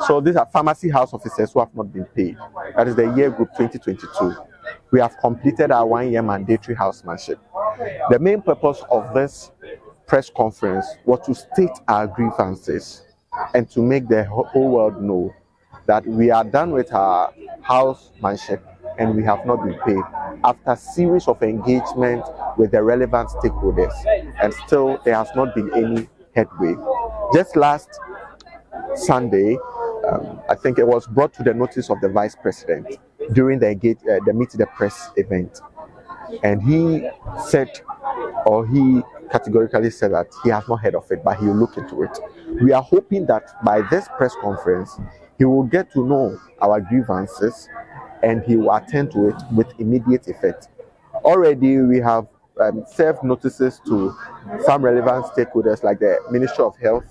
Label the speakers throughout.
Speaker 1: So these are pharmacy house officers who have not been paid. That is the year group 2022. We have completed our 1-year mandatory housemanship. The main purpose of this press conference was to state our grievances and to make the whole world know that we are done with our housemanship and we have not been paid after a series of engagement with the relevant stakeholders, and still there has not been any headway. Just last Sunday, I think it was brought to the notice of the Vice President during the Meet the Press event, and he said, or he categorically said that he has not heard of it, but he will look into it. We are hoping that by this press conference, he will get to know our grievances and he will attend to it with immediate effect. Already, we have served notices to some relevant stakeholders like the Ministry of Health,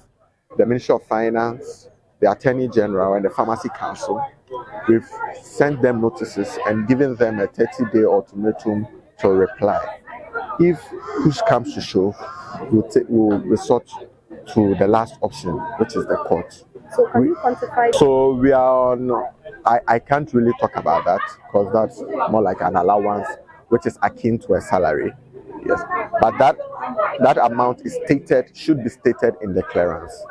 Speaker 1: the Ministry of Finance, the Attorney General, and the Pharmacy Council. We've sent them notices and given them a 30-day ultimatum to reply. If push comes to shove, we'll resort to the last option, which is the court.
Speaker 2: So can you quantify?
Speaker 1: So we are on, I can't really talk about that because that's more like an allowance, which is akin to a salary. Yes, but that amount is stated, should be stated in the clearance.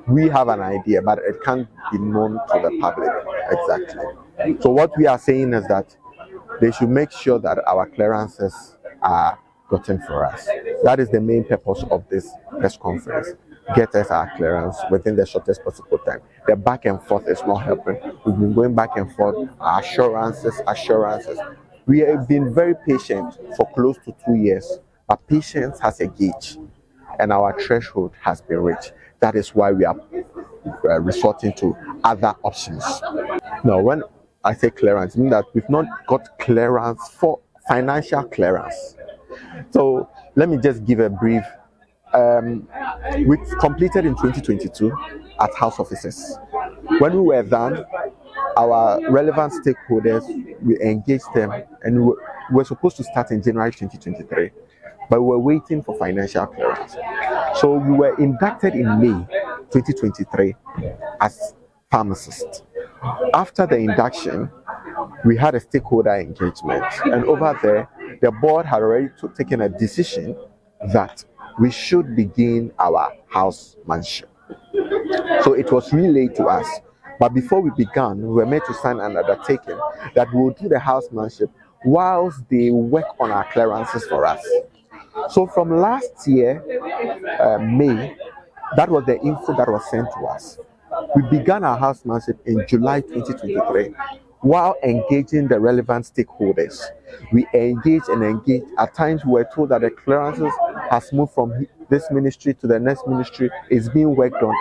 Speaker 1: We have an idea, but it can't be known to the public exactly. So what we are saying is that they should make sure that our clearances are gotten for us. That is the main purpose of this press conference. Get us our clearance within the shortest possible time. The back and forth is not helping. We've been going back and forth, assurances. We have been very patient for close to 2 years, but patience has a gauge, and our threshold has been reached. That is why we are resorting to other options. Now, when I say clearance, I mean that we've not got clearance for financial clearance. So let me just give a brief. We completed in 2022 at house offices. When we were done, our relevant stakeholders, we engaged them, and we were supposed to start in January 2023, but we were waiting for financial clearance. So we were inducted in May 2023 as pharmacists. After the induction, we had a stakeholder engagement, and over there, the board had already taken a decision that we should begin our housemanship. So it was relayed to us. But before we began, we were made to sign an undertaking that we will do the housemanship whilst they work on our clearances for us. So from last year, May, that was the info that was sent to us. We began our housemanship in July 2023 while engaging the relevant stakeholders. We engaged. At times, we were told that the clearances has moved from this ministry to the next ministry. It's being worked on.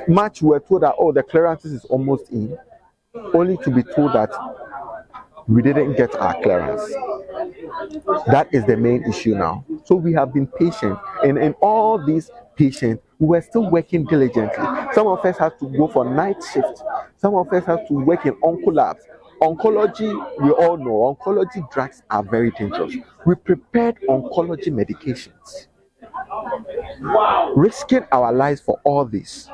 Speaker 1: Much we were told that, oh, the clearances is almost in, only to be told that we didn't get our clearance. That is the main issue now. So we have been patient, and in all these patience, we were still working diligently. Some of us have to go for night shift. Some of us have to work in oncolabs. Oncology, we all know, oncology drugs are very dangerous. We prepared oncology medications, risking our lives for all this.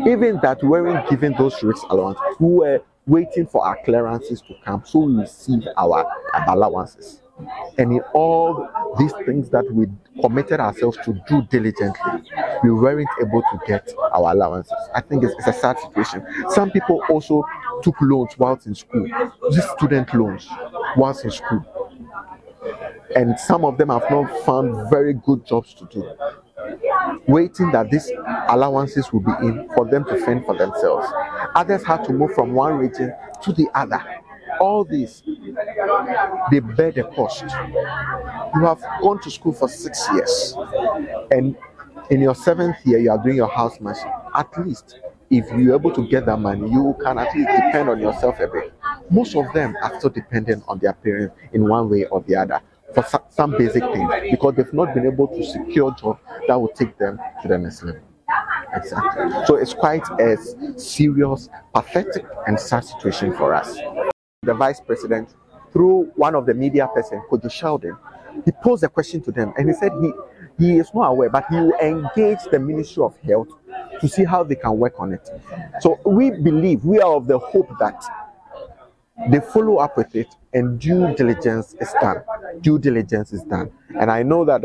Speaker 1: Even that we weren't given those risks allowance, we were waiting for our clearances to come so we receive our allowances. And in all these things that we committed ourselves to do diligently, we weren't able to get our allowances. I think it's a sad situation. Some people also took loans whilst in school, just student loans whilst in school. And some of them have not found very good jobs to do, waiting that these allowances will be in for them to fend for themselves. Others had to move from one region to the other. All these, they bear the cost. You have gone to school for 6 years, and in your 7th year, you are doing your housemanship. At least, if you're able to get that money, you can at least depend on yourself a bit. Most of them are still dependent on their parents in one way or the other for some basic things, because they've not been able to secure jobs that will take them to the next level. Exactly. So it's quite a serious, pathetic, and sad situation for us. The Vice President, through one of the media persons, Kojo Sheldon, he posed a question to them, and he said he is not aware, but he will engage the Ministry of Health to see how they can work on it. So we believe, we are of the hope that they follow up with it and due diligence is done. Due diligence is done. And I know that